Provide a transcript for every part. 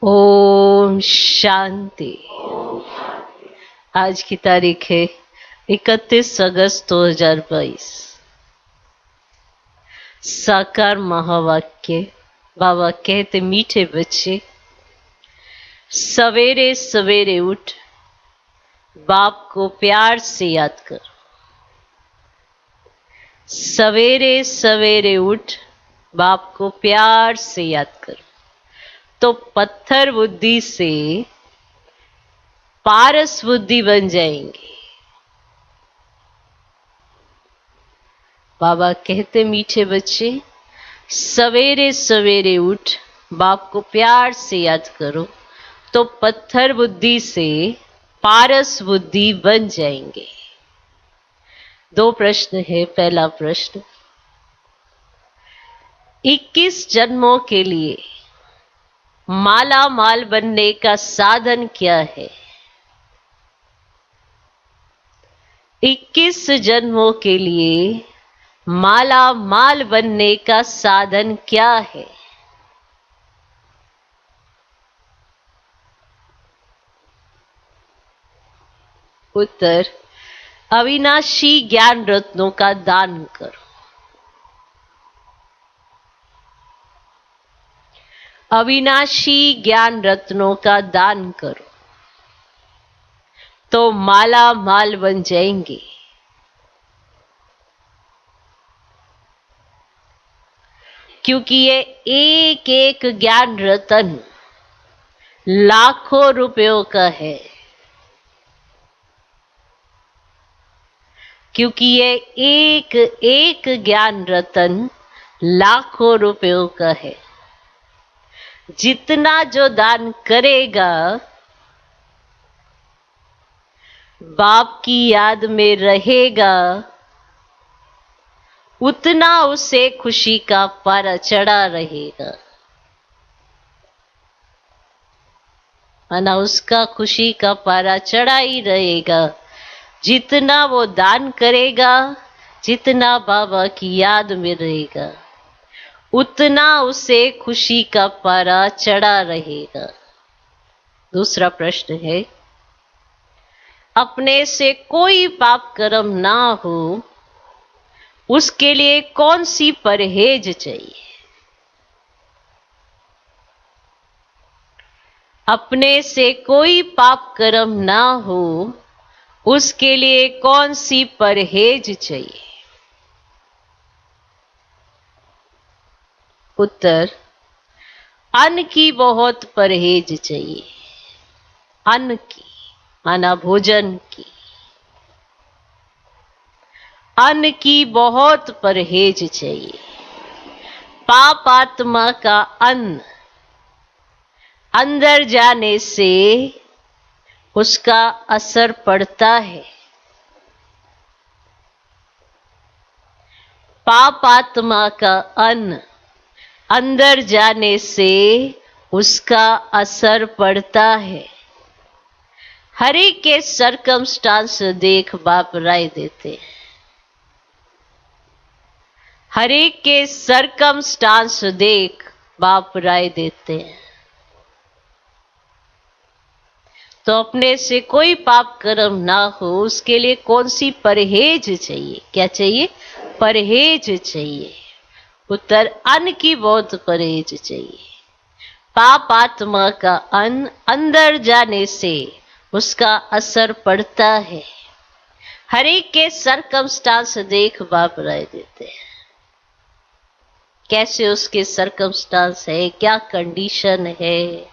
ओम शांति। आज की तारीख है 31 अगस्त 2022। साकार महावाक्य। बाबा कहते, मीठे बच्चे सवेरे सवेरे उठ बाप को प्यार से याद कर। सवेरे सवेरे उठ बाप को प्यार से याद कर, तो पत्थर बुद्धि से पारस बुद्धि बन जाएंगे। बाबा कहते, मीठे बच्चे सवेरे सवेरे उठ बाप को प्यार से याद करो, तो पत्थर बुद्धि से पारस बुद्धि बन जाएंगे। दो प्रश्न है। पहला प्रश्न, 21 जन्मों के लिए माला माल बनने का साधन क्या है? 21 जन्मों के लिए माला माल बनने का साधन क्या है? उत्तर, अविनाशी ज्ञान रत्नों का दान करो। अविनाशी ज्ञान रत्नों का दान करो तो माला माल बन जाएंगे। क्योंकि ये एक एक ज्ञान रतन लाखों रुपयों का है। क्योंकि ये एक एक ज्ञान रतन लाखों रुपयों का है। जितना जो दान करेगा बाप की याद में रहेगा, उतना उसे खुशी का पारा चढ़ा रहेगा। उसका खुशी का पारा चढ़ा ही रहेगा। जितना वो दान करेगा, जितना बाबा की याद में रहेगा, उतना उसे खुशी का पारा चढ़ा रहेगा। दूसरा प्रश्न है, अपने से कोई पाप कर्म ना हो, उसके लिए कौन सी परहेज चाहिए? अपने से कोई पाप कर्म ना हो, उसके लिए कौन सी परहेज चाहिए? उत्तर, अन्न की बहुत परहेज चाहिए। अन्न की माना भोजन की। अन्न की बहुत परहेज चाहिए। पाप आत्मा का अन्न अंदर जाने से उसका असर पड़ता है। पाप आत्मा का अन्न अंदर जाने से उसका असर पड़ता है। हर एक के सरकमस्टांस देख बाप राय देते हैं। हर एक के सरकमस्टांस देख बाप राय देते हैं। तो अपने से कोई पाप कर्म ना हो, उसके लिए कौन सी परहेज चाहिए? क्या चाहिए? परहेज चाहिए। उत्तर, अन्न की बहुत परहेज चाहिए। पाप आत्मा का अन्न अंदर जाने से उसका असर पड़ता है। हर एक के सरकमस्टांस देख बाप राय देते हैं। कैसे उसके सरकमस्टांस है, क्या कंडीशन है,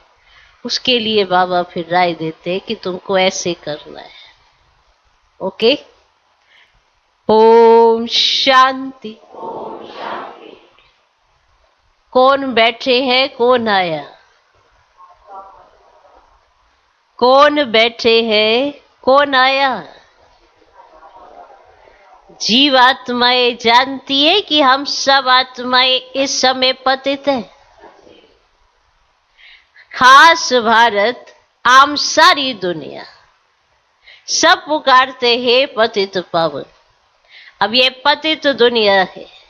उसके लिए बाबा फिर राय देते हैं कि तुमको ऐसे करना है। ओके। ओम शांति। कौन बैठे हैं? कौन आया? कौन बैठे हैं? कौन आया? जीव आत्माएं जानती है कि हम सब आत्माएं इस समय पतित हैं। खास भारत, आम सारी दुनिया सब पुकारते हैं पतित पावन। अब ये पतित दुनिया है।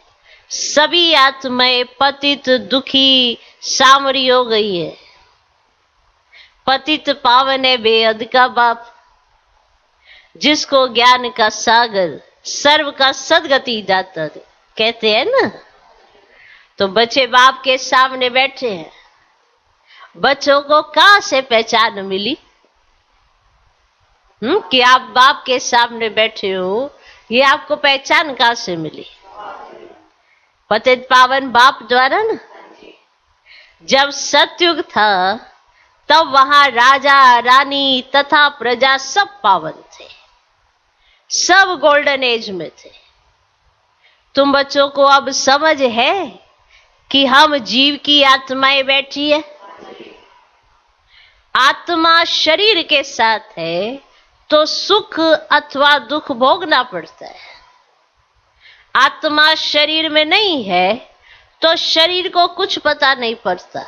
सभी आत्माएं पतित दुखी सामरी हो गई है। पतित पावन है बेहद का बाप, जिसको ज्ञान का सागर सर्व का सदगति दाता कहते हैं ना। तो बच्चे बाप के सामने बैठे हैं, बच्चों को कहां से पहचान मिली कि आप बाप के सामने बैठे हो? ये आपको पहचान कहां से मिली? पतित पावन बाप द्वारा ना। जब सतयुग था तब वहां राजा रानी तथा प्रजा सब पावन थे, सब गोल्डन एज में थे। तुम बच्चों को अब समझ है कि हम जीव की आत्माएं बैठी है। आत्मा शरीर के साथ है तो सुख अथवा दुख भोगना पड़ता है। आत्मा शरीर में नहीं है तो शरीर को कुछ पता नहीं पड़ता।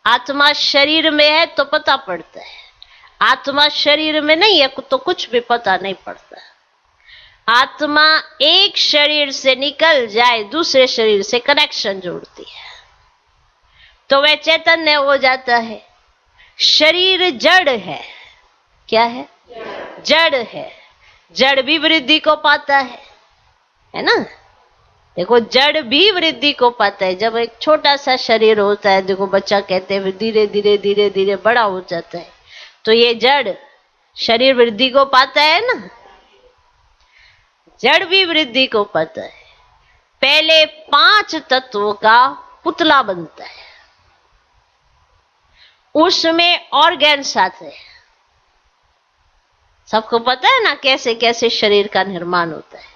आत्मा शरीर में है तो पता पड़ता है, आत्मा शरीर में नहीं है तो कुछ भी पता नहीं पड़ता। आत्मा एक शरीर से निकल जाए दूसरे शरीर से कनेक्शन जोड़ती है तो वह चैतन्य हो जाता है। शरीर जड़ है। क्या है? जड़ है। जड़ भी वृद्धि को पाता है ना। देखो जड़ भी वृद्धि को पाता है। जब एक छोटा सा शरीर होता है, देखो बच्चा कहते हैं धीरे धीरे धीरे धीरे बड़ा हो जाता है, तो ये जड़ शरीर वृद्धि को पाता है ना। जड़ भी वृद्धि को पाता है। पहले 5 तत्वों का पुतला बनता है, उसमें ऑर्गन्स आते हैं। सबको पता है ना कैसे कैसे शरीर का निर्माण होता है।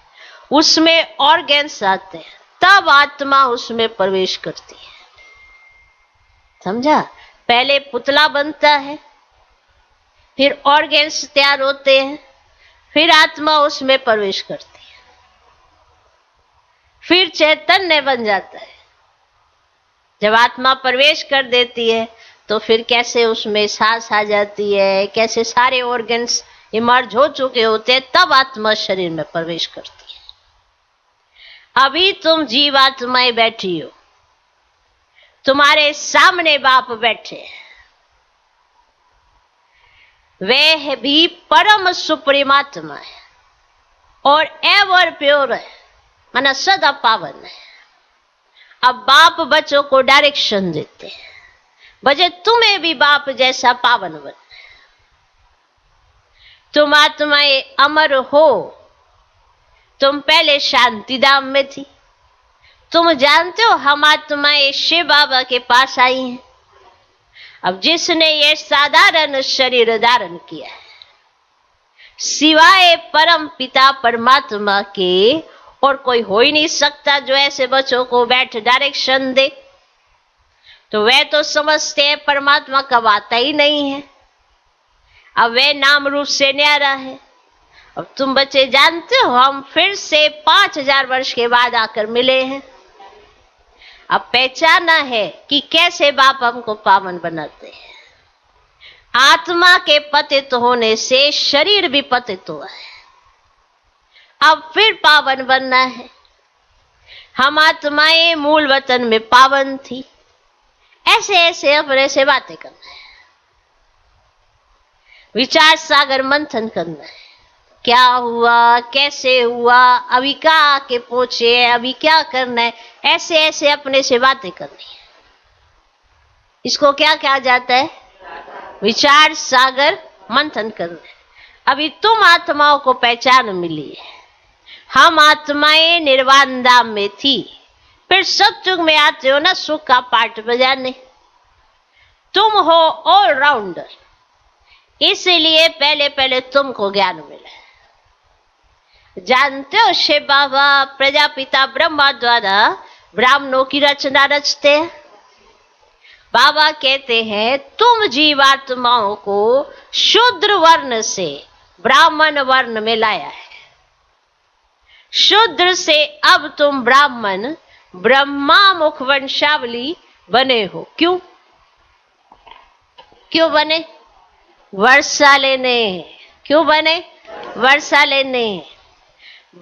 उसमें ऑर्गन्स आते हैं, तब आत्मा उसमें प्रवेश करती है। समझा? पहले पुतला बनता है, फिर ऑर्गन्स तैयार होते हैं, फिर आत्मा उसमें प्रवेश करती है, फिर चैतन्य बन जाता है। जब आत्मा प्रवेश कर देती है तो फिर कैसे उसमें सांस आ जाती है, कैसे सारे ऑर्गन्स इमर्ज हो चुके होते हैं, तब आत्मा शरीर में प्रवेश करती है। अभी तुम जीवात्माएं बैठी हो, तुम्हारे सामने बाप बैठे हैं, वह भी परम सुप्रीम आत्मा है और एवर प्योर है, माना सदा पावन है। अब बाप बच्चों को डायरेक्शन देते हैं, बच्चे तुम्हें भी बाप जैसा पावन बनना है। तुम आत्माएं अमर हो। तुम पहले शांति धाम में थी। तुम जानते हो हम आत्माएं शिव बाबा के पास आई हैं। अब जिसने ये साधारण शरीर धारण किया है, सिवाय परम पिता परमात्मा के और कोई हो ही नहीं सकता जो ऐसे बच्चों को बैठ डायरेक्शन दे। तो वह तो समझते हैं परमात्मा कब आता ही नहीं है। अब वह नाम रूप से न्यारा है। अब तुम बच्चे जानते हो हम फिर से 5000 वर्ष के बाद आकर मिले हैं। अब पहचाना है कि कैसे बाप हमको पावन बनाते हैं। आत्मा के पतित होने से शरीर भी पतित हुआ है। अब फिर पावन बनना है। हम आत्माएं मूल वतन में पावन थी। ऐसे ऐसे अपने से बातें करना है, विचार सागर मंथन करना है। क्या हुआ, कैसे हुआ, अभी क्या आके पहुंचे, अभी क्या करना है, ऐसे ऐसे अपने से बातें करनी है। इसको क्या कहा जाता है? विचार सागर मंथन करना है। अभी तुम आत्माओं को पहचान मिली है। हम आत्माएं निर्वाण धाम में थी, फिर सतयुग में आते हो ना सुख का पाठ बजाने। तुम हो ऑलराउंडर, इसलिए पहले पहले तुमको ज्ञान मिला है। जानते हो शिव बाबा प्रजापिता ब्रह्मा द्वारा ब्राह्मणों की रचना रचते हैं। बाबा कहते हैं तुम जीवात्माओं को शूद्र वर्ण से ब्राह्मण वर्ण में लाया है। शूद्र से अब तुम ब्राह्मण ब्रह्मा मुख वंशावली बने हो। क्यों क्यों बने? वर्षा लेने। क्यों बने? वर्षा लेने।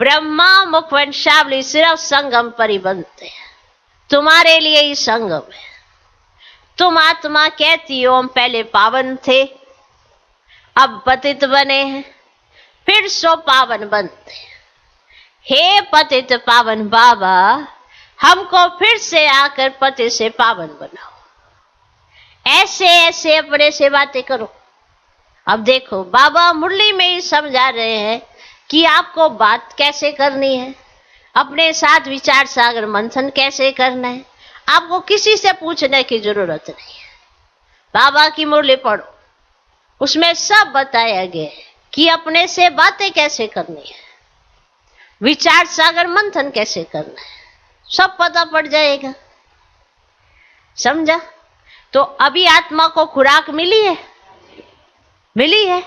ब्रह्मा मुख वंशावली सिर्फ संगम पर ही बनते हैं। तुम्हारे लिए ही संगम है। तुम आत्मा कहती हो हम पहले पावन थे, अब पतित बने हैं, फिर सो पावन बनते हैं। हे पतित पावन बाबा, हमको फिर से आकर पति से पावन बनाओ। ऐसे ऐसे अपने से बातें करो। अब देखो बाबा मुरली में ही समझा रहे हैं कि आपको बात कैसे करनी है, अपने साथ विचार सागर मंथन कैसे करना है। आपको किसी से पूछने की जरूरत नहीं है। बाबा की मुरली पढ़ो, उसमें सब बताया गया है कि अपने से बातें कैसे करनी है, विचार सागर मंथन कैसे करना है, सब पता पड़ जाएगा। समझा? तो अभी आत्मा को खुराक मिली है, मिली है।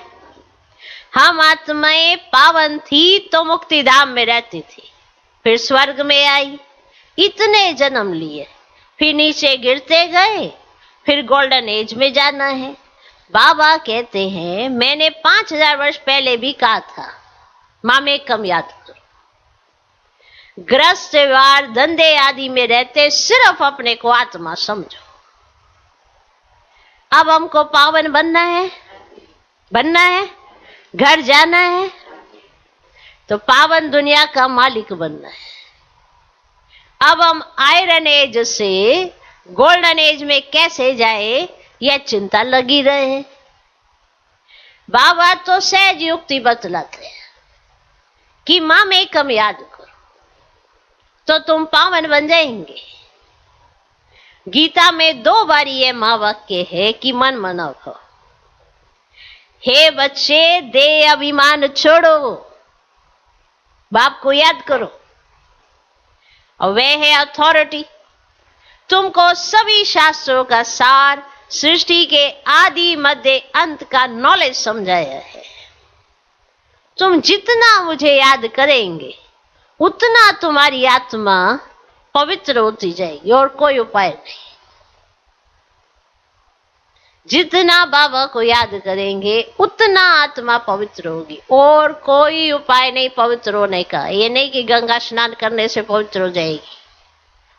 हम आत्माएं पावन थी तो मुक्ति धाम में रहती थी, फिर स्वर्ग में आई, इतने जन्म लिए, फिर नीचे गिरते गए, फिर गोल्डन एज में जाना है। बाबा कहते हैं मैंने 5000 वर्ष पहले भी कहा था, माँ में कम याद करो। ग्रस्त व्यवहार धंधे आदि में रहते सिर्फ अपने को आत्मा समझो। अब हमको पावन बनना है, बनना है, घर जाना है, तो पावन दुनिया का मालिक बनना है। अब हम आयरन एज से गोल्डन एज में कैसे जाए, यह चिंता लगी रहे। बाबा तो सहज युक्ति बतलाते हैं कि माँ में कम याद करो तो तुम पावन बन जाएंगे। गीता में 2 बार ये महावाक्य है कि मन मना हो। हे बच्चे, दे अभिमान छोड़ो, बाप को याद करो, और वह है अथॉरिटी। तुमको सभी शास्त्रों का सार, सृष्टि के आदि मध्य अंत का नॉलेज समझाया है। तुम जितना मुझे याद करेंगे उतना तुम्हारी आत्मा पवित्र होती जाएगी, और कोई उपाय नहीं। जितना बाबा को याद करेंगे उतना आत्मा पवित्र होगी, और कोई उपाय नहीं पवित्र होने का। ये नहीं कि गंगा स्नान करने से पवित्र हो जाएगी,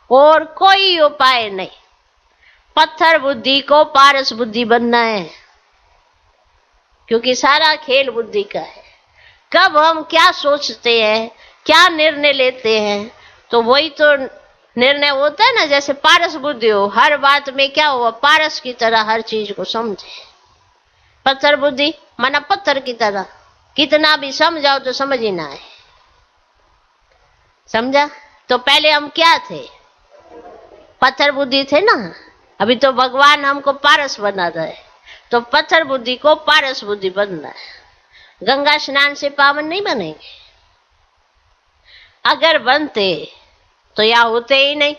और कोई उपाय नहीं। पत्थर बुद्धि को पारस बुद्धि बनना है, क्योंकि सारा खेल बुद्धि का है। कब हम क्या सोचते हैं, क्या निर्णय लेते हैं, तो वही तो निर्णय होता है ना। जैसे पारस बुद्धि हो, हर बात में क्या हुआ, पारस की तरह हर चीज को समझे। पत्थर बुद्धि माना पत्थर की तरह, कितना भी समझाओ तो समझ ही ना आए। समझा? तो पहले हम क्या थे, पत्थर बुद्धि थे ना। अभी तो भगवान हमको पारस बना रहे, तो पत्थर बुद्धि को पारस बुद्धि बनना है। गंगा स्नान से पावन नहीं बनेंगे, अगर बनते तो यहाँ होते ही नहीं।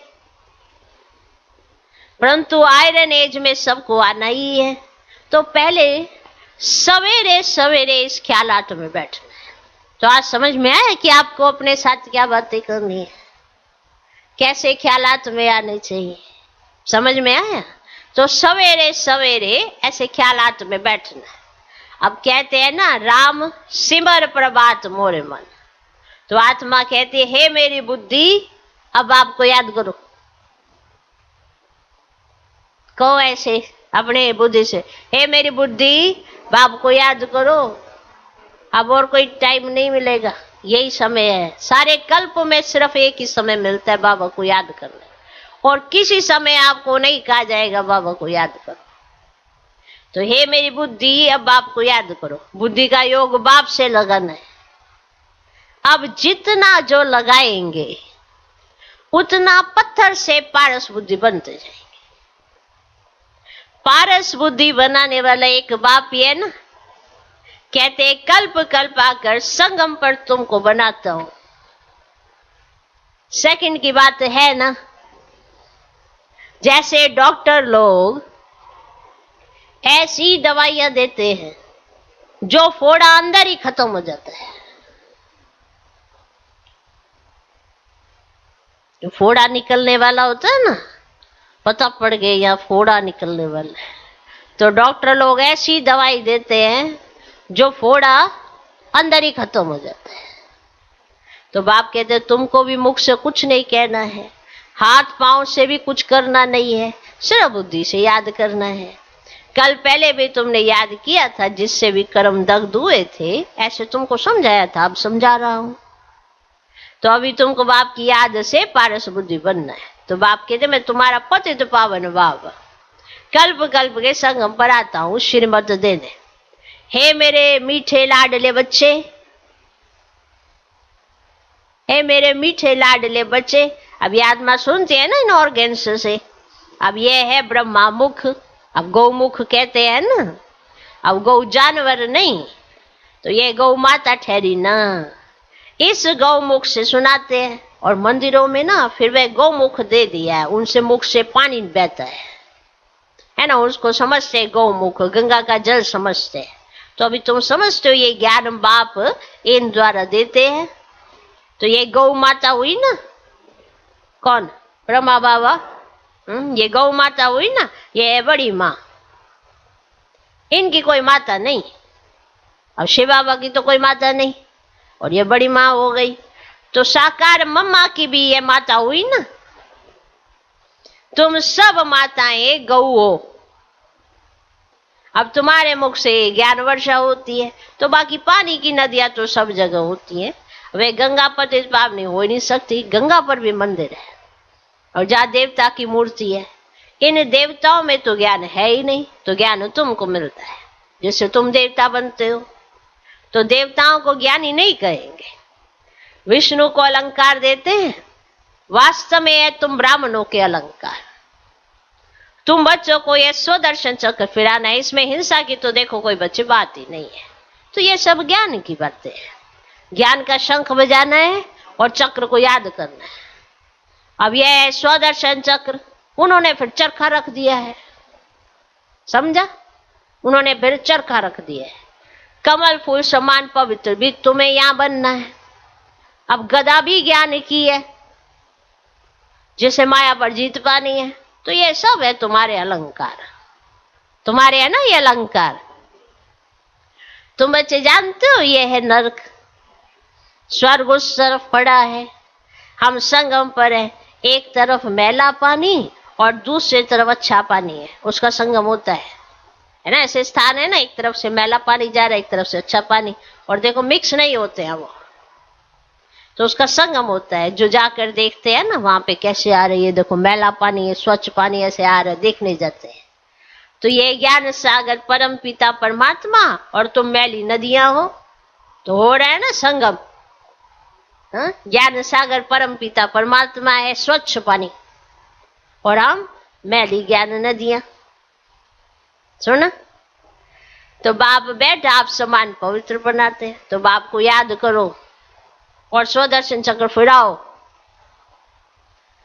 परंतु आयरन एज में सबको आना ही है, तो पहले सवेरे सवेरे इस ख्यालात में बैठना है। तो आज समझ में आया कि आपको अपने साथ क्या बातें करनी है, कैसे ख्यालात में आने चाहिए। समझ में आया? तो सवेरे सवेरे ऐसे ख्यालात में बैठना है। अब कहते हैं ना, राम सिमर प्रभात मोरे मन। तो आत्मा कहती है हे मेरी बुद्धि, अब आपको याद करो। कहो ऐसे अपने बुद्धि से, हे मेरी बुद्धि, बाप को याद करो। अब और कोई टाइम नहीं मिलेगा, यही समय है। सारे कल्प में सिर्फ एक ही समय मिलता है बाबा को याद करना, और किसी समय आपको नहीं कहा जाएगा बाबा को याद करो। तो हे मेरी बुद्धि, अब बाप को याद करो। बुद्धि का योग बाप से लगाना है। अब जितना जो लगाएंगे उतना पत्थर से पारस बुद्धि बनते जाएंगे। पारस बुद्धि बनाने वाला एक बाप ही है ना। कहते कल्प कल्प आकर संगम पर तुमको बनाता हूं। सेकंड की बात है ना, जैसे डॉक्टर लोग ऐसी दवाइयां देते हैं जो फोड़ा अंदर ही खत्म हो जाता है। जो फोड़ा निकलने वाला होता है ना, पता पड़ गया यहाँ फोड़ा निकलने वाला है, तो डॉक्टर लोग ऐसी दवाई देते हैं जो फोड़ा अंदर ही खत्म हो जाता है। तो बाप कहते तुमको भी मुख से कुछ नहीं कहना है, हाथ पांव से भी कुछ करना नहीं है, सिर्फ बुद्धि से याद करना है। कल पहले भी तुमने याद किया था, जिससे भी कर्म दग्ध हुए थे, ऐसे तुमको समझाया था, अब समझा रहा हूं। तो अभी तुमको बाप की याद से पारस बुद्धि बनना है। तो बाप कहते मैं तुम्हारा पतित पावन बाबा कल्प कल्प के संगम पर आता हूं श्रीमत देने। हे मेरे मीठे लाडले बच्चे, हे मेरे मीठे लाडले बच्चे। अब ये आत्मा सुनते हैं ना इन ऑर्गेन्स से। अब ये है ब्रह्मा मुख, अब गौमुख कहते हैं ना। अब गौ जानवर नहीं, तो ये गौ माता ठहरी ना। इस गौमुख से सुनाते हैं, और मंदिरों में ना फिर वह गौमुख दे दिया है, उनसे मुख से पानी बहता है ना, उसको समझते गौमुख, गंगा का जल समझते हैं। तो अभी तुम समझते हो ये ज्ञान बाप इन द्वारा देते हैं। तो ये गौ माता हुई ना, कौन? ब्रह्मा बाबा। ये गौ माता हुई ना, ये है बड़ी माँ, इनकी कोई माता नहीं। अब शिव बाबा की तो कोई माता नहीं, और ये बड़ी माँ हो गई। तो साकार मम्मा की भी ये माता हुई ना। तुम सब माताएं गौ हो। अब तुम्हारे मुख से ज्ञान वर्षा होती है, तो बाकी पानी की नदियां तो सब जगह होती हैं। वे गंगा पतित पावनी हो ही नहीं सकती। गंगा पर भी मंदिर है, और जहाँ देवता की मूर्ति है, इन देवताओं में तो ज्ञान है ही नहीं। तो ज्ञान तुमको मिलता है, जिससे तुम देवता बनते हो। तो देवताओं को ज्ञानी नहीं कहेंगे। विष्णु को अलंकार देते हैं, वास्तव में है तुम ब्राह्मणों के अलंकार। तुम बच्चों को यह स्वदर्शन चक्र फिराना है, इसमें हिंसा की तो देखो कोई बच्चे बात ही नहीं है। तो ये सब ज्ञान की बातें हैं। ज्ञान का शंख बजाना है और चक्र को याद करना है। अब यह है स्वदर्शन चक्र, उन्होंने फिर चरखा रख दिया है, समझा? उन्होंने फिर चरखा रख दिया है। कमल फूल समान पवित्र भी तुम्हें यहां बनना है। अब गदा भी ज्ञान की है, जिसे माया पर जीत पानी है। तो ये सब है तुम्हारे अलंकार, तुम्हारे है ना ये अलंकार। तुम बच्चे जानते हो ये है नरक, स्वर्ग उस तरफ पड़ा है, हम संगम पर है। एक तरफ मैला पानी और दूसरी तरफ अच्छा पानी है, उसका संगम होता है ना। ऐसे स्थान है ना, एक तरफ से मैला पानी जा रहा है, एक तरफ से अच्छा पानी, और देखो मिक्स नहीं होते हैं वो, तो उसका संगम होता है। जो जाकर देखते हैं ना वहां पे कैसे आ रही है, देखो मैला पानी है, स्वच्छ पानी ऐसे आ रहा है, देखने जाते हैं। तो ये ज्ञान सागर परम पिता परमात्मा और तुम मैली नदियां हो, तो हो रहा है ना संगम। ज्ञान सागर परम पिता परमात्मा है स्वच्छ पानी, और हम मैली ज्ञान नदियां। सुना? तो बाप बैठा आप समान पवित्र बनाते हैं। तो बाप को याद करो और स्वदर्शन चक्र फिराओ।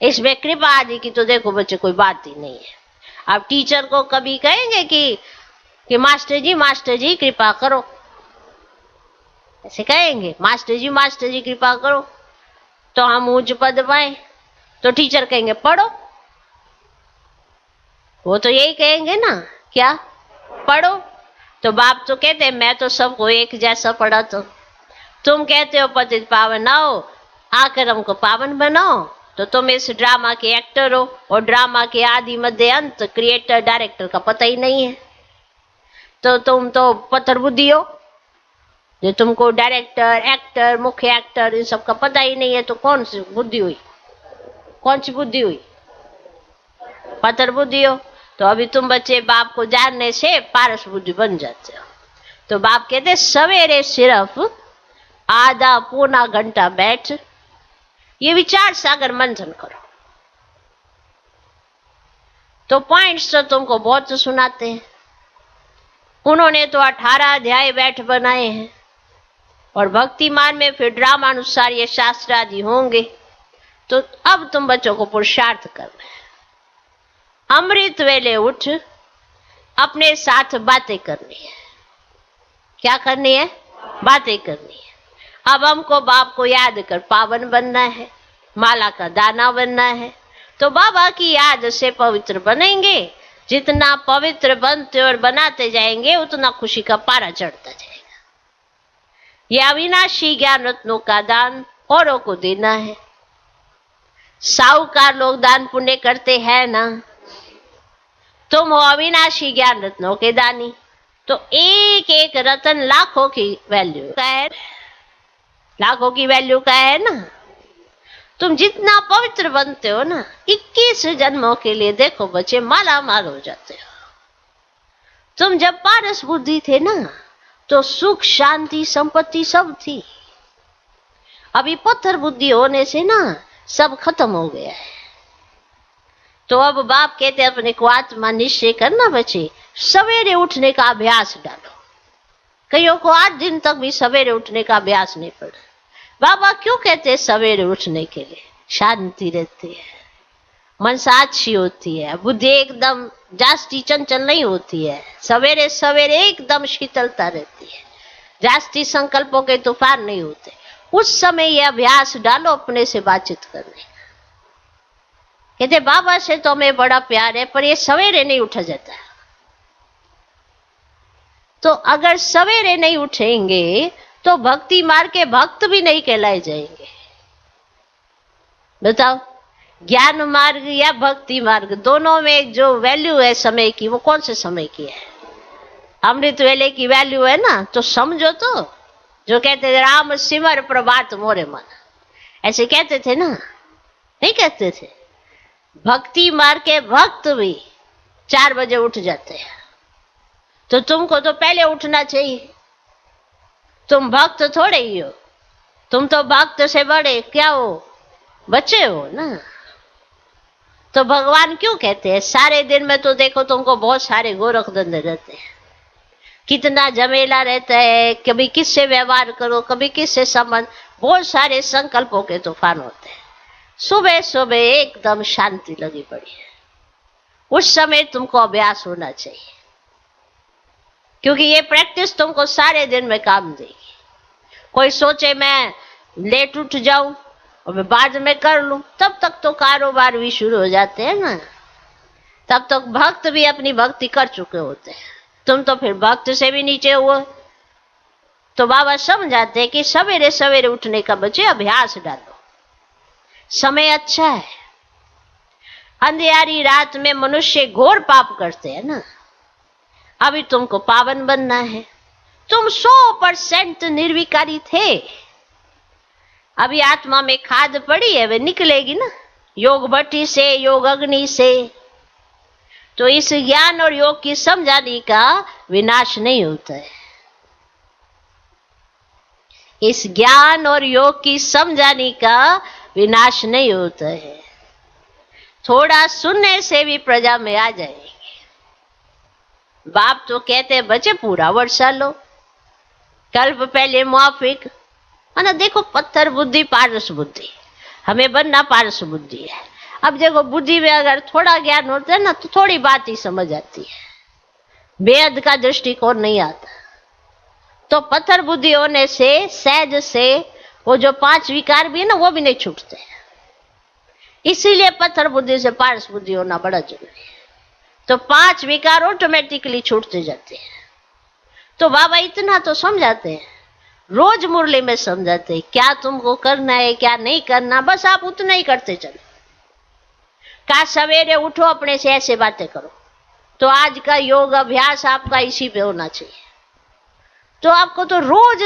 इसमें कृपा आदि की तो देखो बच्चे कोई बात ही नहीं है। आप टीचर को कभी कहेंगे कि मास्टर जी कृपा करो, ऐसे कहेंगे मास्टर जी कृपा करो, तो हम उच्च पद पाए। तो टीचर कहेंगे पढ़ो, वो तो यही कहेंगे ना, क्या पढ़ो। तो बाप तो कहते हैं मैं तो सबको एक जैसा पढ़ा। तो तुम कहते हो पतित पावन आओ, आकर हमको पावन बनाओ। तो तुम इस ड्रामा के एक्टर हो, और ड्रामा के आदि मध्य अंत क्रिएटर डायरेक्टर का पता ही नहीं है। तो तुम तो पत्थर बुद्धि हो, जो तुमको डायरेक्टर एक्टर मुख्य एक्टर इन सब का पता ही नहीं है। तो कौन सी बुद्धि हुई, कौन सी बुद्धि हुई? पत्थर बुद्धि हो। तो अभी तुम बच्चे बाप को जानने से पारस बुद्धि बन जाते हो। तो बाप कहते सवेरे सिर्फ आधा पौना घंटा बैठ ये विचार सागर मंथन करो। तो पॉइंट्स तो तुमको बहुत सुनाते हैं। उन्होंने तो 18 अध्याय बैठ बनाए हैं, और भक्तिमान में फिर ड्रामा अनुसार ये शास्त्र आदि होंगे। तो अब तुम बच्चों को पुरुषार्थ करना है। अमृत वेले उठ अपने साथ बातें करनी है। क्या करनी है? बातें करनी है। अब हमको बाप को याद कर पावन बनना है, माला का दाना बनना है। तो बाबा की याद से पवित्र बनेंगे। जितना पवित्र बनते और बनाते जाएंगे उतना खुशी का पारा चढ़ता जाएगा। यह अविनाशी ज्ञान रत्नों का दान औरों को देना है। साहूकार लोग दान पुण्य करते हैं ना, तुम हो अविनाशी ज्ञान रत्नों के दानी। तो एक एक रतन लाखों की वैल्यू का है, लाखों की वैल्यू का है ना। तुम जितना पवित्र बनते हो ना, 21 जन्मों के लिए देखो बच्चे माला माल हो जाते हो। तुम जब पारस बुद्धि थे ना, तो सुख शांति संपत्ति सब थी। अभी पत्थर बुद्धि होने से ना सब खत्म हो गया है। तो अब बाप कहते हैं अपने को आत्मा निश्चय करना बच्चे, सवेरे उठने का अभ्यास डालो। कईयों को 8 दिन तक भी सवेरे उठने का अभ्यास नहीं पड़ा। बाबा क्यों कहते हैं सवेरे उठने के लिए? शांति रहती है, मन साक्षी होती है, बुद्धि एकदम जास्ती चंचल नहीं होती है। सवेरे सवेरे एकदम शीतलता रहती है, जास्ती संकल्पों के तूफान नहीं होते। उस समय यह अभ्यास डालो अपने से बातचीत करने का। कहते बाबा से तो हमें बड़ा प्यार है, पर ये सवेरे नहीं उठा जाता। तो अगर सवेरे नहीं उठेंगे तो भक्ति मार्ग के भक्त भी नहीं कहलाए जाएंगे। बताओ, ज्ञान मार्ग या भक्ति मार्ग, दोनों में जो वैल्यू है समय की, वो कौन से समय की है? अमृत वेले की वैल्यू है ना। तो समझो तो, जो कहते थे राम सिमर प्रभात मोरे मन, ऐसे कहते थे ना? नहीं कहते थे? भक्ति मार्ग के भक्त भी 4 बजे उठ जाते हैं। तो तुमको तो पहले उठना चाहिए। तुम भक्त थोड़े ही हो, तुम तो भक्त से बड़े क्या हो? बच्चे हो ना। तो भगवान क्यों कहते हैं सारे दिन में? तो देखो तुमको बहुत सारे गोरख धंधे रहते हैं, कितना झमेला रहता है, कभी किससे व्यवहार करो, कभी किससे संबंध, बहुत सारे संकल्पों के तूफान होते हैं। सुबह सुबह एकदम शांति लगी पड़ी है, उस समय तुमको अभ्यास होना चाहिए, क्योंकि ये प्रैक्टिस तुमको सारे दिन में काम देगी। कोई सोचे मैं लेट उठ जाऊं और मैं बाद में कर लूं, तब तक तो कारोबार भी शुरू हो जाते हैं ना। तब तक भक्त भी अपनी भक्ति कर चुके होते हैं, तुम तो फिर भक्त से भी नीचे हुए। तो बाबा समझाते हैं कि सवेरे सवेरे उठने का बच्चे अभ्यास डालो। समय अच्छा है। अंधियारी रात में मनुष्य घोर पाप करते हैं ना, अभी तुमको पावन बनना है। तुम 100% निर्विकारी थे, अभी आत्मा में खाद पड़ी है, वे निकलेगी ना योग भट्टी से, योग अग्नि से। तो इस ज्ञान और योग की समझाने का विनाश नहीं होता है। इस ज्ञान और योग की समझाने का विनाश नहीं होता है। थोड़ा सुनने से भी प्रजा में आ जाएंगे। बाप तो कहते हैं बच्चे पूरा वर्षा लो, कल्प पहले मुआफिक है ना। देखो पत्थर बुद्धि पारस बुद्धि, हमें बनना पारस बुद्धि है। अब देखो बुद्धि में अगर थोड़ा ज्ञान होता है ना, तो थोड़ी बात ही समझ आती है, बेहद का दृष्टिकोण नहीं आता। तो पत्थर बुद्धि होने से सहज से वो जो 5 विकार भी है ना, वो भी नहीं छूटते हैं। इसीलिए पत्थर बुद्धि से पारस बुद्धि होना बड़ा जरूरी है। तो 5 विकार ऑटोमेटिकली छूटते जाते हैं। तो बाबा इतना तो समझाते हैं, रोज मुरली में समझाते हैं क्या तुमको करना है क्या नहीं करना, बस आप उतना ही करते चलो। का सवेरे उठो, अपने से ऐसे बातें करो। तो आज का योग अभ्यास आपका इसी पे होना चाहिए। तो आपको तो रोज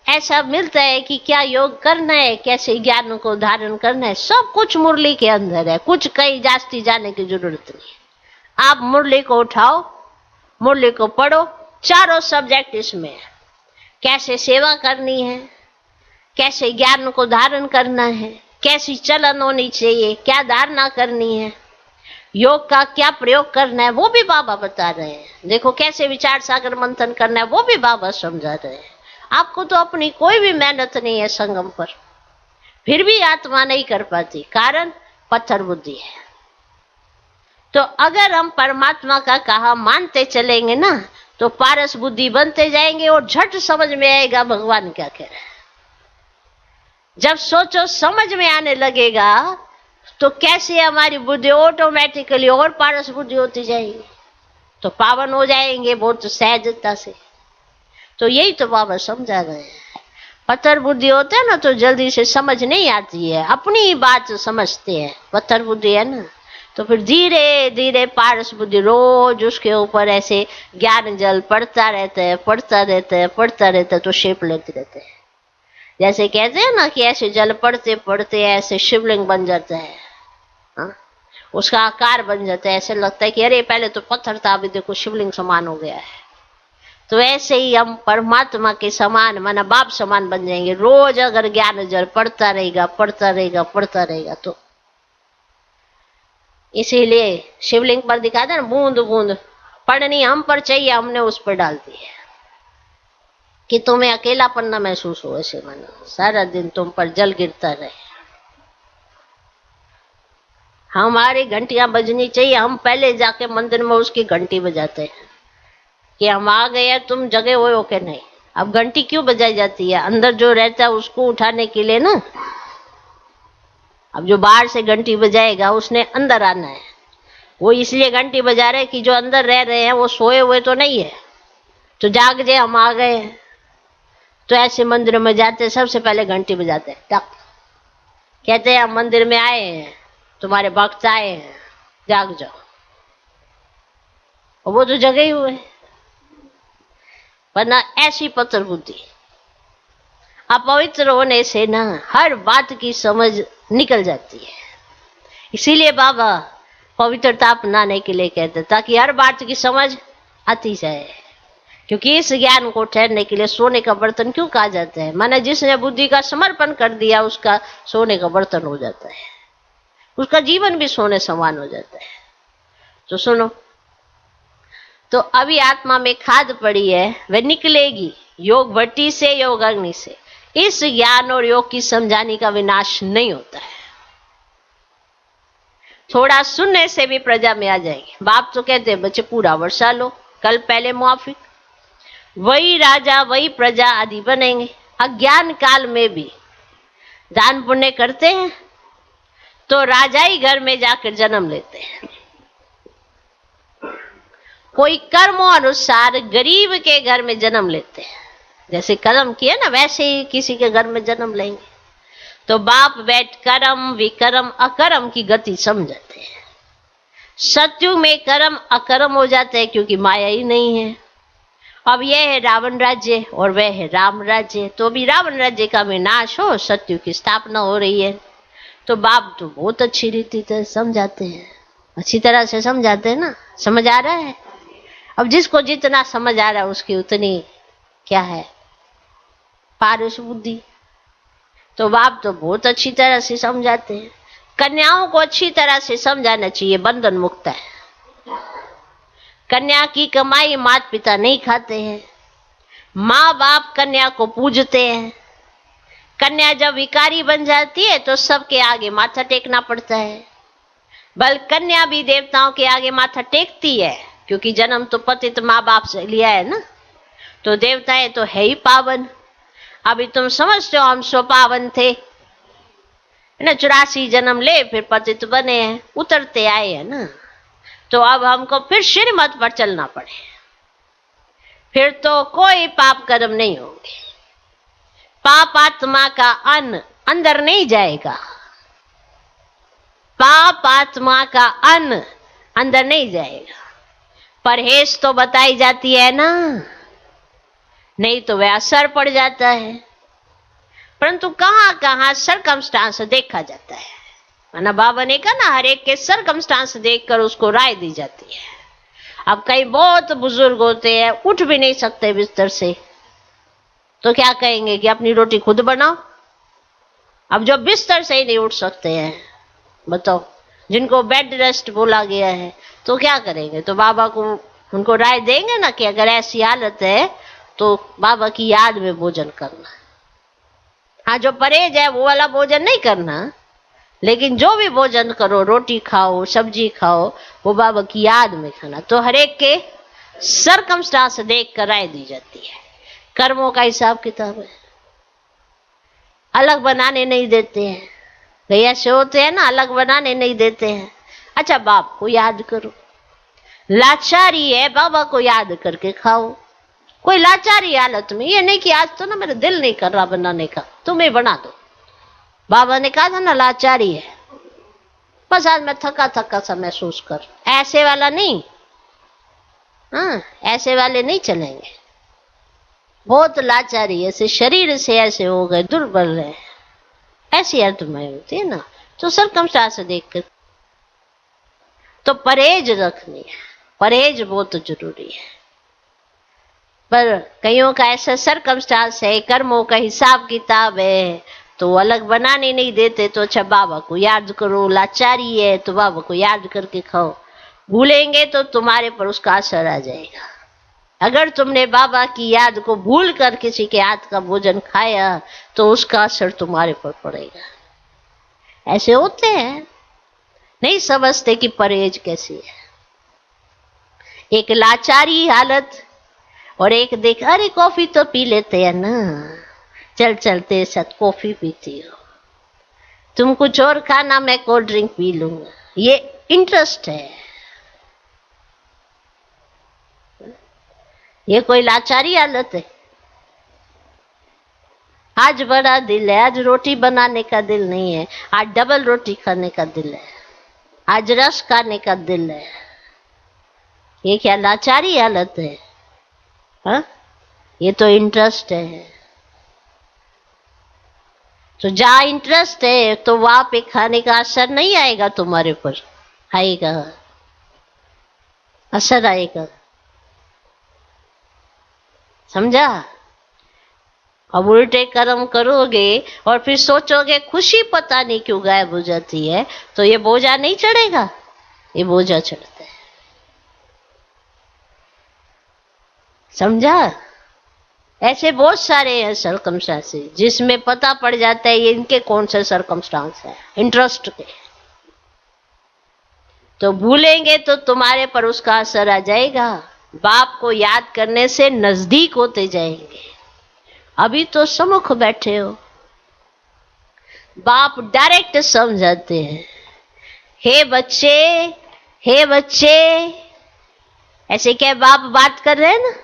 ऐसा मिलता है कि क्या योग करना है, कैसे ज्ञान को धारण करना है, सब कुछ मुरली के अंदर है। कुछ कहीं जास्ती जाने की जरूरत नहीं है। आप मुरली को उठाओ, मुरली को पढ़ो, चारों सब्जेक्ट इसमें है। कैसे सेवा करनी है, कैसे ज्ञान को धारण करना है, कैसी चलन होनी चाहिए, क्या धारणा करनी है, योग का क्या प्रयोग करना है, वो भी बाबा बता रहे हैं। देखो कैसे विचार सागर मंथन करना है, वो भी बाबा समझा रहे हैं। आपको तो अपनी कोई भी मेहनत नहीं है संगम पर, फिर भी आत्मा नहीं कर पाती, कारण पत्थर बुद्धि है। तो अगर हम परमात्मा का कहा मानते चलेंगे ना, तो पारस बुद्धि बनते जाएंगे और झट समझ में आएगा भगवान क्या कह रहे हैं। जब सोचो समझ में आने लगेगा, तो कैसे हमारी बुद्धि ऑटोमेटिकली और पारस बुद्धि होती जाएगी, तो पावन हो जाएंगे बहुत सहजता से। तो यही तो बाबा समझा रहे हैं। पत्थर बुद्धि होते हैं ना, तो जल्दी से समझ नहीं आती है, अपनी ही बात समझते हैं। पत्थर बुद्धि है ना, तो फिर धीरे धीरे पारस बुद्धि रोज उसके ऊपर ऐसे ज्ञान जल पड़ता रहता है, पड़ता रहता है, पड़ता रहता है, तो शेप लेते रहते हैं। जैसे कहते हैं ना कि ऐसे जल पड़ते पड़ते ऐसे शिवलिंग बन जाता है, हाँ? उसका आकार बन जाता है, ऐसे लगता है कि अरे पहले तो पत्थर था, अभी देखो शिवलिंग समान हो गया है। तो ऐसे ही हम परमात्मा के समान माना बाप समान बन जाएंगे। रोज अगर ज्ञान जल पड़ता रहेगा, पड़ता रहेगा, पड़ता रहेगा, तो इसीलिए शिवलिंग पर दिखाते ना, बूंद बूंद पड़नी हम पर चाहिए, हमने उस पर डाल दी है कि तुम्हें अकेलापन न महसूस हो। ऐसे मानो सारा दिन तुम पर जल गिरता रहे। हमारी घंटियां बजनी चाहिए, हम पहले जाके मंदिर में उसकी घंटी बजाते हैं कि हम आ गए, तुम जगे हुए हो कि नहीं। अब घंटी क्यों बजाई जाती है? अंदर जो रहता है उसको उठाने के लिए ना। अब जो बाहर से घंटी बजाएगा उसने अंदर आना है, वो इसलिए घंटी बजा रहे कि जो अंदर रह रहे हैं वो सोए हुए तो नहीं है, तो जाग जे हम आ गए। तो ऐसे मंदिर में जाते सबसे पहले घंटी बजाते हैं, टक, कहते हैं हम मंदिर में आए हैं, तुम्हारे भक्त आए हैं, जाग जाओ। और वो तो जगे ही हुए। वरना ऐसी पत्थर बुद्धि, अपवित्र होने से ना हर बात की समझ निकल जाती है। इसीलिए बाबा पवित्रता अपनाने के लिए कहते, ताकि हर बात की समझ आती जाए। क्योंकि इस ज्ञान को ठहरने के लिए सोने का बर्तन क्यों कहा जाता है? माना जिसने बुद्धि का समर्पण कर दिया उसका सोने का बर्तन हो जाता है, उसका जीवन भी सोने समान हो जाता है। तो सुनो, तो अभी आत्मा में खाद पड़ी है, वह निकलेगी योग भट्टी से, योग अग्नि से। इस ज्ञान और योग की समझाने का विनाश नहीं होता है। थोड़ा सुनने से भी प्रजा में आ जाएंगे। बाप तो कहते हैं बच्चे पूरा वर्षा लो, कल पहले मुआफिक, वही राजा वही प्रजा आदि बनेंगे। अज्ञान काल में भी दान पुण्य करते हैं तो राजाई घर में जाकर जन्म लेते हैं। कोई कर्मों अनुसार गरीब के घर में जन्म लेते हैं, जैसे कर्म किए ना वैसे ही किसी के घर में जन्म लेंगे। तो बाप बैठ कर्म विकर्म अकर्म की गति समझते हैं। सत्युग में कर्म अकर्म हो जाते हैं क्योंकि माया ही नहीं है। अब यह है रावण राज्य और वह है राम राज्य। तो अभी रावण राज्य का विनाश हो, सत्युग की स्थापना हो रही है। तो बाप तो बहुत अच्छी रीति से समझाते हैं, अच्छी तरह से समझाते हैं ना। समझ आ रहा है? अब जिसको जितना समझ आ रहा है उसकी उतनी क्या है पारस बुद्धि। तो बाप तो बहुत अच्छी तरह से समझाते हैं। कन्याओं को अच्छी तरह से समझाना चाहिए, बंधन मुक्त है। कन्या की कमाई माता पिता नहीं खाते हैं, माँ बाप कन्या को पूजते हैं। कन्या जब विकारी बन जाती है तो सबके आगे माथा टेकना पड़ता है। बल कन्या भी देवताओं के आगे माथा टेकती है, क्योंकि जन्म तो पतित माँ बाप से लिया है ना। तो देवताएं तो है ही पावन। अभी तुम समझते हो हम स्वपावन थे ना, 84 जन्म ले फिर पतित बने हैं, उतरते आए हैं ना। तो अब हमको फिर श्रीमत पर चलना पड़े, फिर तो कोई पाप कर्म नहीं होंगे। पाप आत्मा का अन्न अंदर नहीं जाएगा, पाप आत्मा का अन्न अंदर नहीं जाएगा। परहेज तो बताई जाती है ना, नहीं तो वह असर पड़ जाता है। परंतु कहां कहां सरकमस्टांस देखा जाता है। माना बाबा ने कहा ना, हर एक के सरकमस्टांस देखकर उसको राय दी जाती है। अब कई बहुत बुजुर्ग होते हैं, उठ भी नहीं सकते बिस्तर से, तो क्या कहेंगे कि अपनी रोटी खुद बनाओ। अब जो बिस्तर से ही नहीं उठ सकते हैं, बताओ, जिनको बेड रेस्ट बोला गया है, तो क्या करेंगे? तो बाबा को उनको राय देंगे ना कि अगर ऐसी हालत है तो बाबा की याद में भोजन करना। हाँ, जो परहेज है वो वाला भोजन नहीं करना, लेकिन जो भी भोजन करो, रोटी खाओ, सब्जी खाओ, वो बाबा की याद में खाना। तो हर एक के सरकमस्टांस देख कर राय दी जाती है। कर्मों का हिसाब किताब है, अलग बनाने नहीं देते हैं। कई ऐसे होते हैं ना, अलग बनाने नहीं देते हैं। अच्छा, बाप को याद करो। लाचारी है, बाबा को याद करके खाओ। कोई लाचारी हालत में, ये नहीं कि आज तो ना मेरा दिल नहीं कर रहा बनाने का, तुम्हें बना दो। बाबा ने कहा था ना, लाचारी है, बस आज मैं थका थका सा महसूस कर, ऐसे वाला नहीं। हाँ, ऐसे वाले नहीं चलेंगे। बहुत लाचारी, ऐसे शरीर से ऐसे हो गए, दुर्बल है, ऐसी अर्धमय होती है ना। तो सरकमस्टांस देखकर तो परहेज रखनी है, परहेज बहुत जरूरी है। पर कईयों का ऐसा सरकमस्टांस है, कर्मों का हिसाब किताब है, तो वो अलग बनाने नहीं देते। तो अच्छा बाबा को याद करो, लाचारी है तो बाबा को याद करके खाओ। भूलेंगे तो तुम्हारे पर उसका असर आ जाएगा। अगर तुमने बाबा की याद को भूल कर किसी के हाथ का भोजन खाया तो उसका असर तुम्हारे पर पड़ेगा। ऐसे होते हैं, नहीं समझते कि परहेज कैसी है। एक लाचारी हालत और एक देख, अरे कॉफी तो पी लेते हैं ना, चल चलते साथ कॉफी पीती हो, तुम कुछ और खाना, मैं कोल्ड ड्रिंक पी लूंगा, ये इंटरेस्ट है। ये कोई लाचारी हालत है? आज बड़ा दिल है, आज रोटी बनाने का दिल नहीं है, आज डबल रोटी खाने का दिल है, आज रस खाने का दिल है। ये क्या लाचारी हालत है? हाँ, ये तो इंटरेस्ट है। तो जहां इंटरेस्ट है तो वहां पे खाने का असर नहीं आएगा तुम्हारे पर, आएगा, असर आएगा। समझा? अब उल्टे कर्म करोगे और फिर सोचोगे खुशी पता नहीं क्यों गायब हो जाती है, तो ये बोझा नहीं चढ़ेगा, ये बोझा चढ़ता है। समझा? ऐसे बहुत सारे हैं सरकमस्टांसेस जिसमें पता पड़ जाता है ये इनके कौन से सरकमस्टांस है, इंटरेस्ट के। तो भूलेंगे तो तुम्हारे पर उसका असर आ जाएगा। बाप को याद करने से नजदीक होते जाएंगे। अभी तो सम्मुख बैठे हो, बाप डायरेक्ट समझाते हैं, हे बच्चे, हे बच्चे, ऐसे क्या बाप बात कर रहे हैं ना,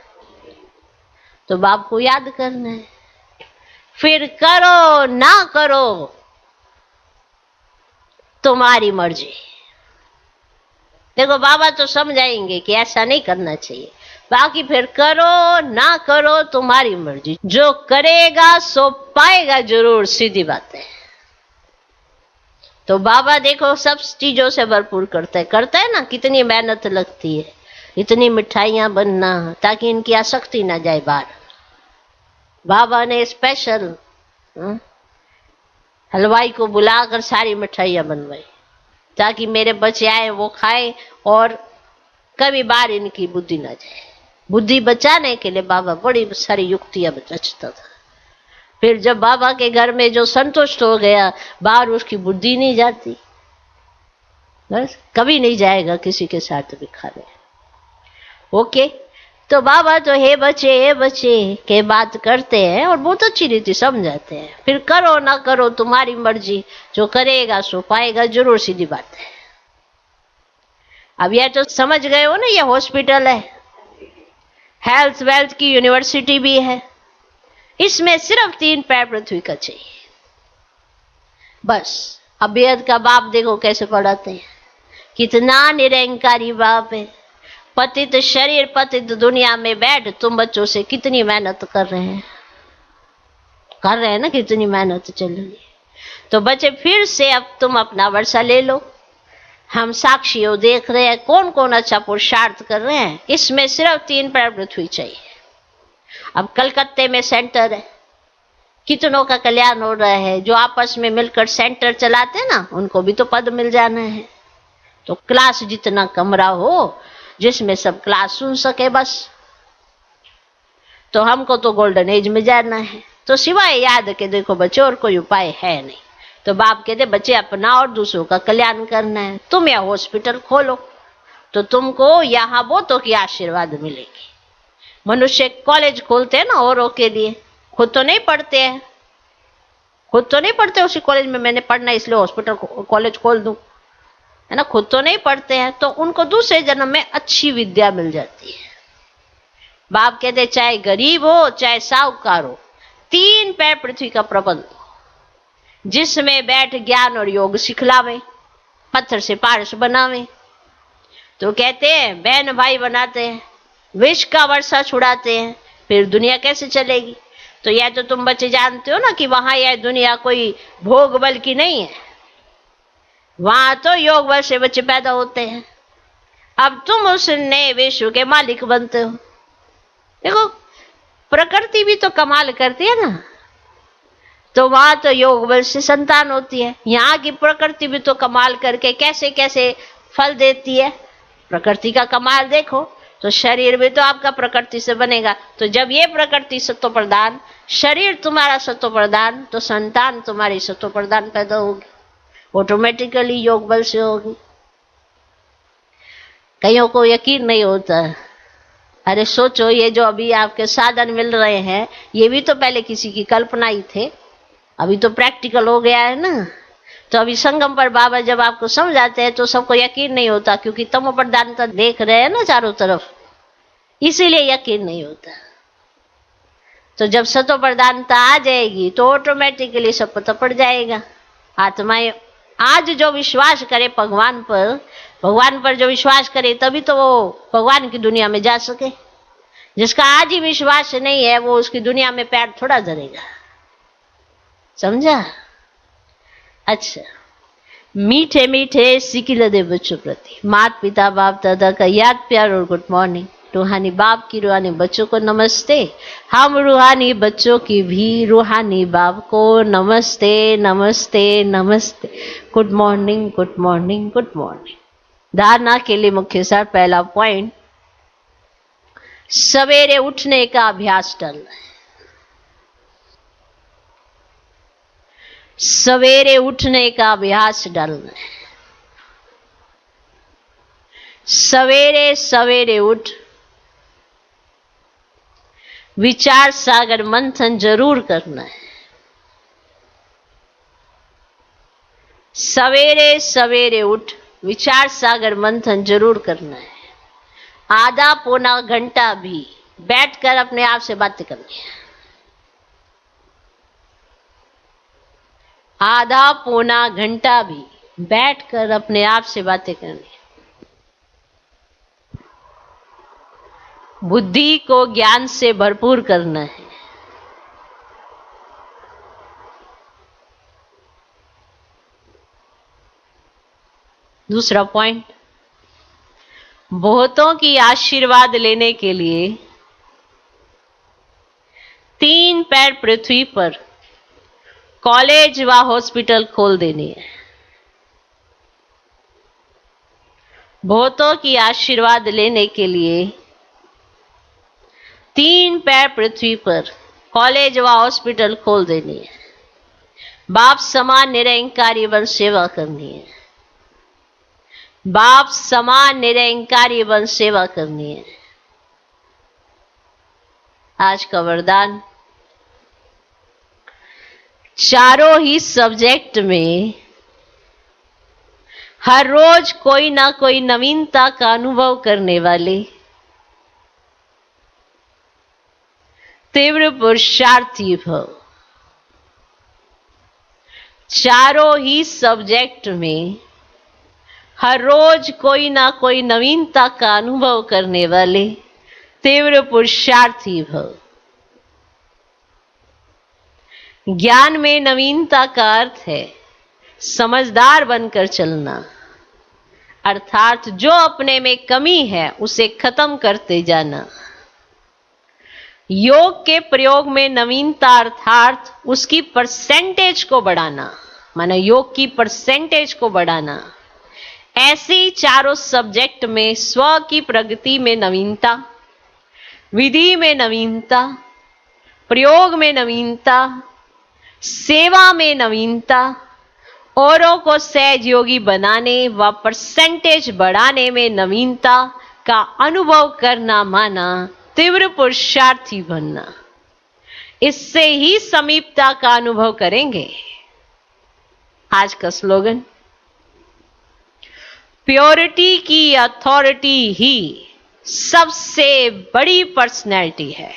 तो बाप को याद करना है। फिर करो ना करो तुम्हारी मर्जी। देखो बाबा तो समझाएंगे कि ऐसा नहीं करना चाहिए, बाकी फिर करो ना करो तुम्हारी मर्जी। जो करेगा सो पाएगा जरूर, सीधी बात है। तो बाबा देखो सब चीजों से भरपूर करता है ना, कितनी मेहनत लगती है, इतनी मिठाइयां बनना ताकि इनकी आसक्ति ना जाए बाहर। बाबा ने स्पेशल हलवाई को बुलाकर सारी मिठाइयां बनवाई ताकि मेरे बच्चे आए वो खाए और कभी बाहर इनकी बुद्धि ना जाए। बुद्धि बचाने के लिए बाबा बड़ी सारी युक्तियां रचता था। फिर जब बाबा के घर में जो संतुष्ट हो गया, बाहर उसकी बुद्धि नहीं जाती, बस कभी नहीं जाएगा किसी के साथ भी खाने। ओके, तो बाबा तो हे बच्चे के बात करते हैं और बहुत अच्छी रीति समझाते हैं। फिर करो ना करो तुम्हारी मर्जी, जो करेगा सो पाएगा जरूर, सीधी बात है। अब यह तो समझ गए हो ना, ये हॉस्पिटल है, हेल्थ वेल्थ की यूनिवर्सिटी भी है, इसमें सिर्फ 3 पैर पृथ्वी का चाहिए बस। अब बेहद का बाप देखो कैसे पढ़ाते हैं, कितना निरंकारी बाप है। पतित शरीर पतित दुनिया में बैठ तुम बच्चों से कितनी मेहनत कर रहे हैं ना, कितनी मेहनत चल रही है। तो बच्चे फिर से अब तुम अपना वर्षा ले लो, हम साक्षी हो, देख रहे हैं कौन कौन अच्छा पुरुषार्थ कर रहे हैं। इसमें सिर्फ 3 पैर पृथ्वी चाहिए। अब कलकत्ते में सेंटर है, कितनों का कल्याण हो रहा है, जो आपस में मिलकर सेंटर चलाते हैं ना, उनको भी तो पद मिल जाना है। तो क्लास जितना कमरा हो जिसमें सब क्लास सुन सके बस। तो हमको तो गोल्डन एज में जाना है, तो सिवाय याद के देखो बच्चे और कोई उपाय है नहीं। तो बाप कहते बच्चे अपना और दूसरों का कल्याण करना है, तुम यह हॉस्पिटल खोलो तो तुमको यहाँ बहुतों की आशीर्वाद मिलेगी। मनुष्य कॉलेज खोलते हैं ना औरों के लिए, खुद तो नहीं पढ़ते हैं, खुद तो नहीं पढ़ते उसी कॉलेज में मैंने पढ़ना है इसलिए हॉस्पिटल कॉलेज खोल दूं, है ना, खुद तो नहीं पढ़ते हैं, तो उनको दूसरे जन्म में अच्छी विद्या मिल जाती है। बाप कहते चाहे गरीब हो चाहे साहूकार हो, 3 पैर पृथ्वी का प्रबंध जिसमें बैठ ज्ञान और योग सिखलावे, पत्थर से पारस बनावे। तो कहते हैं बहन भाई बनाते हैं, विष का वर्षा छुड़ाते हैं, फिर दुनिया कैसे चलेगी? तो यह तो तुम बच्चे जानते हो ना कि वहां यह दुनिया कोई भोग बल की नहीं है, वहां तो योग बल से बच्चे पैदा होते हैं। अब तुम उस नए विश्व के मालिक बनते हो। देखो प्रकृति भी तो कमाल करती है ना, तो वहां तो योग बल से संतान होती है, यहाँ की प्रकृति भी तो कमाल करके कैसे कैसे फल देती है। प्रकृति का कमाल देखो, तो शरीर भी तो आपका प्रकृति से बनेगा। तो जब ये प्रकृति सत्व प्रधान, शरीर तुम्हारा सत्व प्रधान, तो संतान तुम्हारी सत्व प्रधान पैदा होगी, ऑटोमेटिकली योग बल से होगी। कईयों को यकीन नहीं होता। अरे सोचो, ये जो अभी आपके साधन मिल रहे हैं, ये भी तो पहले किसी की कल्पना ही थे, अभी तो प्रैक्टिकल हो गया है ना। तो अभी संगम पर बाबा जब आपको समझाते हैं तो सबको यकीन नहीं होता, क्योंकि तमो प्रधानता देख रहे हैं ना चारों तरफ, इसीलिए यकीन नहीं होता। तो जब सतो प्रधानता आ जाएगी तो ऑटोमेटिकली सब पता पड़ जाएगा। आत्माएं आज जो विश्वास करे भगवान पर जो विश्वास करे, तभी तो वो भगवान की दुनिया में जा सके। जिसका आज ही विश्वास नहीं है, वो उसकी दुनिया में पैर थोड़ा धरेगा। समझा? अच्छा, मीठे मीठे सिकिल दे बच्चों प्रति माता पिता बाप दादा का याद प्यार और गुड मॉर्निंग। रूहानी बाप की रूहानी बच्चों को नमस्ते। हम रूहानी बच्चों की भी रूहानी बाप को नमस्ते नमस्ते नमस्ते। Good morning good morning good morning. धारणा के लिए मुख्य सार, पहला पॉइंट, सवेरे उठने का अभ्यास डालना है। सवेरे उठने का अभ्यास डालना है। सवेरे सवेरे उठ विचार सागर मंथन जरूर करना है। सवेरे सवेरे उठ विचार सागर मंथन जरूर करना है। आधा पौना घंटा भी बैठकर अपने आप से बातें करनी है। आधा पौना घंटा भी बैठकर अपने आप से बातें करनी है। बुद्धि को ज्ञान से भरपूर करना है। दूसरा पॉइंट, बहुतों की आशीर्वाद लेने के लिए 3 पैर पृथ्वी पर कॉलेज व हॉस्पिटल खोल देनी है। बहुतों की आशीर्वाद लेने के लिए 3 पैर पृथ्वी पर कॉलेज व हॉस्पिटल खोल देनी है। बाप समान निरंकारी बन सेवा करनी है। बाप समान निरंकारी बन सेवा करनी है। आज का वरदान, चारों ही सब्जेक्ट में हर रोज कोई ना कोई नवीनता का अनुभव करने वाले तीव्र पुरुषार्थी भव। चारों ही सब्जेक्ट में हर रोज कोई ना कोई नवीनता का अनुभव करने वाले तीव्र पुरुषार्थी भव। ज्ञान में नवीनता का अर्थ है समझदार बनकर चलना, अर्थात जो अपने में कमी है उसे खत्म करते जाना। योग के प्रयोग में नवीनता अर्थात उसकी परसेंटेज को बढ़ाना, माने योग की परसेंटेज को बढ़ाना। ऐसी चारों सब्जेक्ट में स्व की प्रगति में नवीनता, विधि में नवीनता, प्रयोग में नवीनता, सेवा में नवीनता, औरों को सहयोगी बनाने व परसेंटेज बढ़ाने में नवीनता का अनुभव करना माना तीव्र पुरुषार्थी बनना। इससे ही समीपता का अनुभव करेंगे। आज का स्लोगन, प्योरिटी की अथॉरिटी ही सबसे बड़ी पर्सनैलिटी है।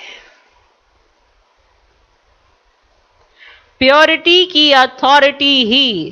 प्योरिटी की अथॉरिटी ही